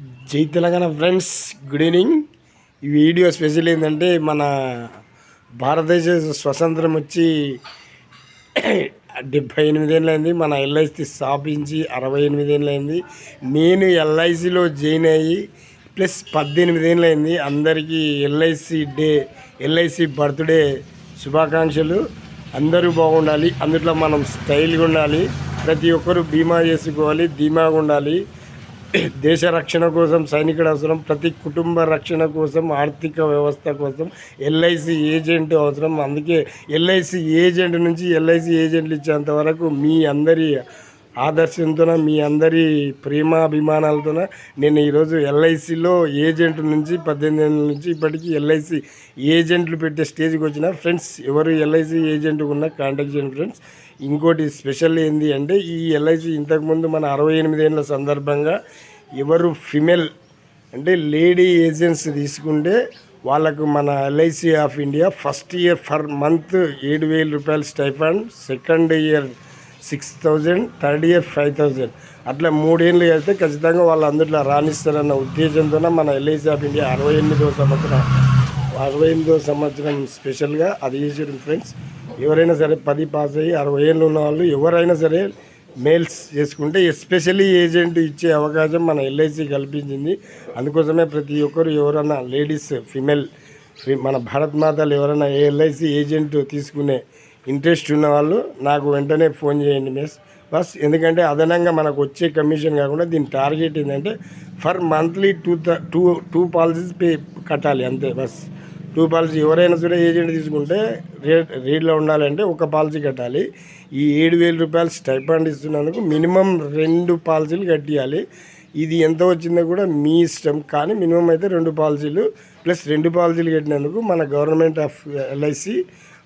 జై Telangana friends, good evening. ఈ video special ఏంటంటే, మన భారతదేశ స్వతంత్రం వచ్చి 78 ఏళ్ళు అయింది. మన ఎల్ఐసి స్థాపించి 68 ఏళ్ళు అయింది. నేను ఎల్ఐసిలో జాయిన్ అయ్యి ప్లస్ 18 ఏళ్ళు అయింది. అందరికీ ఎల్ఐసి బర్త్డే శుభాకాంక్షలు. అందరూ బాగుండాలి, అందులో మనం స్టైల్గా ఉండాలి, ప్రతి ఒక్కరూ బీమా చేసుకోవాలి, ధీమాగా ఉండాలి. దేశ రక్షణ కోసం సైనికుడు అవసరం, ప్రతి కుటుంబ రక్షణ కోసం, ఆర్థిక వ్యవస్థ కోసం ఎల్ఐసి ఏజెంట్ అవసరం. అందుకే ఎల్ఐసి ఏజెంట్ నుంచి ఎల్ఐసి ఏజెంట్లు ఇచ్చేంత వరకు మీ అందరి ఆదర్శంతో, మీ అందరి ప్రేమాభిమానాలతో నేను ఈరోజు ఎల్ఐసిలో ఏజెంట్ నుంచి 18 ఏళ్ళ నుంచి ఇప్పటికీ ఎల్ఐసి ఏజెంట్లు పెట్టే స్టేజ్కి వచ్చిన. ఫ్రెండ్స్, ఎవరు ఎల్ఐసి ఏజెంట్ ఉన్నా కాంటాక్ట్ చేయండి ఫ్రెండ్స్. ఇంకోటి స్పెషల్ ఏంది అంటే, ఈ ఎల్ఐసి ఇంతకుముందు మన 68 ఏళ్ళ సందర్భంగా ఎవరు ఫిమేల్ అంటే లేడీ ఏజెంట్స్ తీసుకుంటే వాళ్ళకు మన LIC of India first year for month 7,000 రూపాయలు stipend, second year 6,000, third year 5,000, అట్లా 3 ఏళ్ళు అయితే ఖచ్చితంగా వాళ్ళు అందులో రాణిస్తారన్న ఉద్దేశంతో మన ఎల్ఐసి ఆఫ్ ఇండియా 68వ సంవత్సరం స్పెషల్గా అది చేసారు ఫ్రెండ్స్. ఎవరైనా సరే 10 పాస్ అయ్యి 60 ఏళ్ళు ఉన్న వాళ్ళు ఎవరైనా సరే మేల్స్ చేసుకుంటే ఎస్పెషల్లీ ఏజెంట్ ఇచ్చే అవకాశం మన ఎల్ఐసి కల్పించింది. అందుకోసమే ప్రతి ఒక్కరు ఎవరైనా లేడీస్ మన భారత్ మాతలు ఎవరైనా ఎల్ఐసి ఏజెంట్ తీసుకునే ఇంట్రెస్ట్ ఉన్న వాళ్ళు నాకు వెంటనే ఫోన్ చేయండి బస్. ఎందుకంటే అదనంగా మనకు వచ్చే కమిషన్ కాకుండా దీని టార్గెట్ ఏంటంటే ఫర్ మంత్లీ టూ పాలసీస్ కట్టాలి అంతే బస్. 2 పాలసీ ఎవరైనా సరే ఏజెంట్ తీసుకుంటే రేట్లో ఉండాలంటే ఒక పాలసీ కట్టాలి. ఈ 7,000 రూపాయలు స్టైఫండ్ ఇస్తున్నందుకు మినిమం 2 పాలసీలు కట్టియాలి. ఇది ఎంత వచ్చిందో కూడా మీ ఇష్టం, కానీ మినిమం అయితే 2 పాలసీలు ప్లస్ 2 పాలసీలు కట్టినందుకు మన government of LIC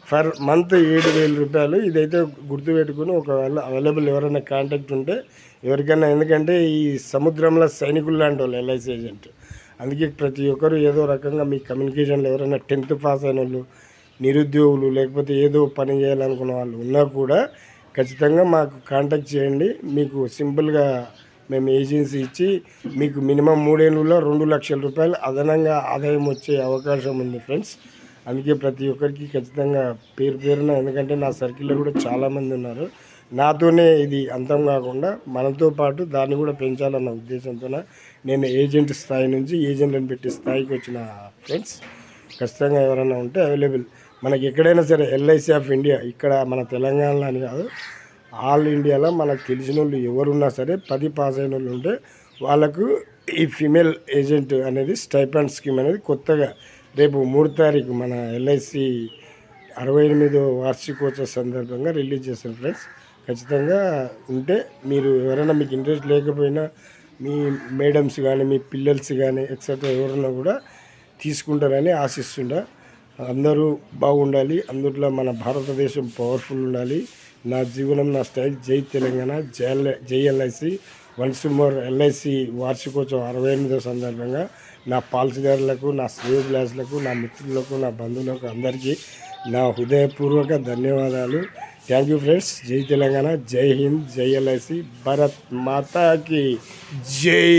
for month 7,000 రూపాయలు. ఇదైతే గుర్తుపెట్టుకుని ఒకవేళ అవైలబుల్ ఎవరైనా కాంటాక్ట్ ఉంటే ఎవరికైనా, ఎందుకంటే ఈ సముద్రంలో సైనికులు లాంటి వాళ్ళు ఎల్ఐసి ఏజెంట్. అందుకే ప్రతి ఒక్కరు ఏదో రకంగా మీ కమ్యూనికేషన్లో ఎవరైనా 10th పాస్ అయిన వాళ్ళు, నిరుద్యోగులు, లేకపోతే ఏదో పని చేయాలనుకున్న వాళ్ళు ఉన్నా కూడా ఖచ్చితంగా మాకు కాంటాక్ట్ చేయండి. మీకు సింపుల్గా మేము ఏజెన్సీ ఇచ్చి మీకు మినిమం 3 ఏళ్ళలో 2 లక్షల రూపాయలు అదనంగా ఆదాయం వచ్చే అవకాశం ఉంది ఫ్రెండ్స్. అందుకే ప్రతి ఒక్కరికి ఖచ్చితంగా పేరున, ఎందుకంటే నా సర్కిల్లో కూడా చాలామంది ఉన్నారు. నాతోనే ఇది అంతం కాకుండా మనతో పాటు దాన్ని కూడా పెంచాలన్న ఉద్దేశంతో నేను ఏజెంట్ స్థాయి నుంచి ఏజెంట్లను పెట్టి స్థాయికి వచ్చిన ఫ్రెండ్స్. ఖచ్చితంగా ఎవరైనా ఉంటే అవైలబుల్ మనకి ఎక్కడైనా సరే ఎల్ఐసి ఆఫ్ ఇండియా, ఇక్కడ మన తెలంగాణలో అని కాదు, ఆల్ ఇండియాలో మనకు తెలిసిన వాళ్ళు ఎవరున్నా సరే 10 పాస్ అయిన వాళ్ళు ఉంటే వాళ్ళకు ఈ ఫిమేల్ ఏజెంట్ అనేది స్టైఫండ్ స్కీమ్ అనేది కొత్తగా రేపు 3 తారీఖు మన ఎల్ఐసి 68వ వార్షికోత్సవ సందర్భంగా రిలీజ్ చేస్తారు ఫ్రెండ్స్. ఖచ్చితంగా ఉంటే మీరు ఎవరైనా మీకు ఇంట్రెస్ట్ లేకపోయినా మీ మేడమ్స్ కానీ మీ పిల్లల్స్ కానీ ఎక్సెట్రా ఎవరైనా కూడా తీసుకుంటారని ఆశిస్తుంటా. అందరూ బాగుండాలి, అందులో మన భారతదేశం పవర్ఫుల్ ఉండాలి. నా జీవనం నా స్టైల్. జై తెలంగాణ, జై ఎల్ఐసి. వన్స్ మోర్ ఎల్ఐసి వార్షికోత్సవం 68వ సందర్భంగా నా పాలసీదారులకు, నా శ్రేయోభిలాషులకు, నా మిత్రులకు, నా బంధువులకు అందరికీ నా హృదయపూర్వక ధన్యవాదాలు. Thank you friends. జై తెలంగాణ, జై హింద్, జై ఎల్ఐసి. భారత్ మాతాకి జై.